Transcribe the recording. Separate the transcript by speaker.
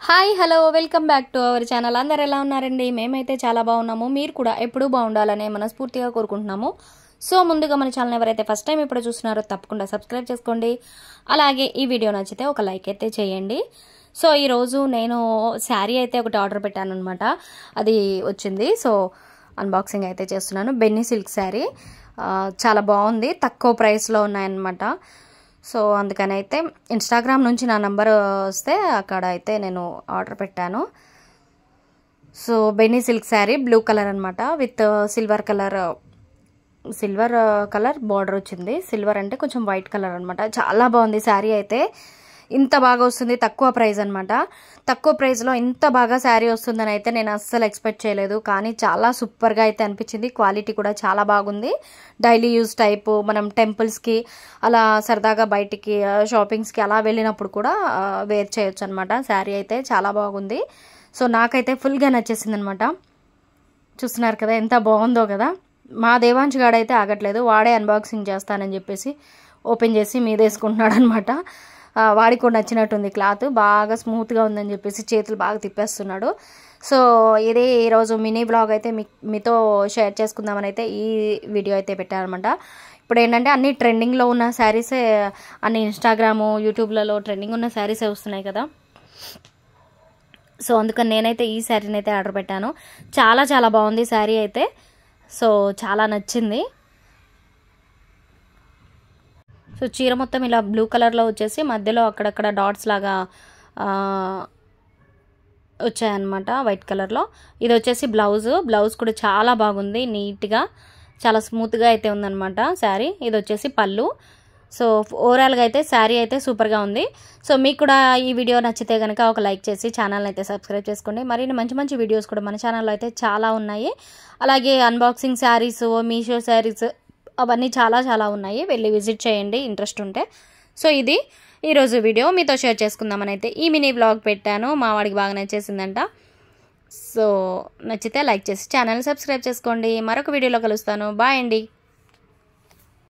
Speaker 1: Hi hello welcome back to our channel. అందరు ఎలా ఉన్నారండి? మేమైతే చాలా బాగున్నాము. మీరు కూడా ఎప్పుడూ బాగుండాలని మనస్ఫూర్తిగా కోరుకుంటున్నాము. సో ముందుగా మన ఛానల్ ఎవరైతే ఫస్ట్ టైం ఇప్పుడు చూస్తున్నారో తప్పకుండా సబ్స్క్రైబ్ చేసుకోండి. అలాగే ఈ వీడియో నచ్చితే ఒక లైక్ అయితే చేయండి. సో ఈరోజు నేను శారీ అయితే ఒకటి ఆర్డర్ పెట్టాను అనమాట. అది వచ్చింది. సో అన్బాక్సింగ్ అయితే చేస్తున్నాను. బెన్నీ సిల్క్ శారీ చాలా బాగుంది, తక్కువ ప్రైస్లో ఉన్నాయన్నమాట. సో అందుకని అయితే ఇన్స్టాగ్రామ్ నుంచి నా నంబర్ వస్తే అక్కడ అయితే నేను ఆర్డర్ పెట్టాను. సో బెన్నీ సిల్క్ శారీ బ్లూ కలర్ అనమాట, విత్ సిల్వర్ కలర్ బార్డర్ వచ్చింది. సిల్వర్ అంటే కొంచెం వైట్ కలర్ అనమాట. చాలా బాగుంది శారీ అయితే. ఇంత బాగా వస్తుంది, తక్కువ ప్రైస్ అనమాట. తక్కువ ప్రైస్లో ఇంత బాగా శారీ వస్తుందని అయితే నేను అస్సలు ఎక్స్పెక్ట్ చేయలేదు. కానీ చాలా సూపర్గా అయితే అనిపించింది. క్వాలిటీ కూడా చాలా బాగుంది. డైలీ యూజ్ టైపు, మనం టెంపుల్స్కి అలా సరదాగా బయటికి షాపింగ్స్కి అలా వెళ్ళినప్పుడు కూడా వేర్ చేయొచ్చు అనమాట. శారీ అయితే చాలా బాగుంది. సో నాకైతే ఫుల్గా నచ్చేసింది అనమాట. చూస్తున్నారు కదా ఎంత బాగుందో కదా. మా దేవాంశ్ గాడు అయితే ఆగట్లేదు, వాడే అన్బాక్సింగ్ చేస్తానని చెప్పేసి ఓపెన్ చేసి మీదేసుకుంటున్నాడు అనమాట. వాడికి కూడా నచ్చినట్టుంది, క్లాత్ బాగా స్మూత్గా ఉందని చెప్పేసి చేతులు బాగా తిప్పేస్తున్నాడు. సో ఇదే ఈరోజు మినీ బ్లాగ్ అయితే మీతో షేర్ చేసుకుందామని అయితే ఈ వీడియో అయితే పెట్టారనమాట. ఇప్పుడు ఏంటంటే అన్ని ట్రెండింగ్లో ఉన్న శారీసే, అన్ని ఇన్స్టాగ్రాము యూట్యూబ్లలో ట్రెండింగ్ ఉన్న శారీసే వస్తున్నాయి కదా. సో అందుకని నేనైతే ఈ శారీని అయితే ఆర్డర్ పెట్టాను. చాలా చాలా బాగుంది శారీ అయితే. సో చాలా నచ్చింది. సో చీర మొత్తం ఇలా బ్లూ కలర్లో వచ్చేసి మధ్యలో అక్కడక్కడ డాట్స్ లాగా వచ్చాయన్నమాట వైట్ కలర్లో. ఇది వచ్చేసి బ్లౌజ్ కూడా చాలా బాగుంది, నీట్గా చాలా స్మూత్గా అయితే ఉందన్నమాట శారీ. ఇది వచ్చేసి పళ్ళు. సో ఓవరాల్గా అయితే శారీ అయితే సూపర్గా ఉంది. సో మీకు కూడా ఈ వీడియో నచ్చితే కనుక ఒక లైక్ చేసి ఛానల్ అయితే సబ్స్క్రైబ్ చేసుకోండి. మరిన్ని మంచి మంచి వీడియోస్ కూడా మన ఛానల్లో అయితే చాలా ఉన్నాయి. అలాగే అన్బాక్సింగ్ శారీస్, మీషో శారీస్ అవన్నీ చాలా చాలా ఉన్నాయి. వెళ్ళి విజిట్ చేయండి ఇంట్రెస్ట్ ఉంటే. సో ఇది ఈరోజు వీడియో మీతో షేర్ చేసుకుందామని అయితే ఈ మినీ వ్లాగ్ పెట్టాను. మా వాడికి బాగా నచ్చేసిందంట. సో నచ్చితే లైక్ చేసి ఛానల్ సబ్స్క్రైబ్ చేసుకోండి. మరొక వీడియోలో కలుస్తాను. బాయ్ అండి.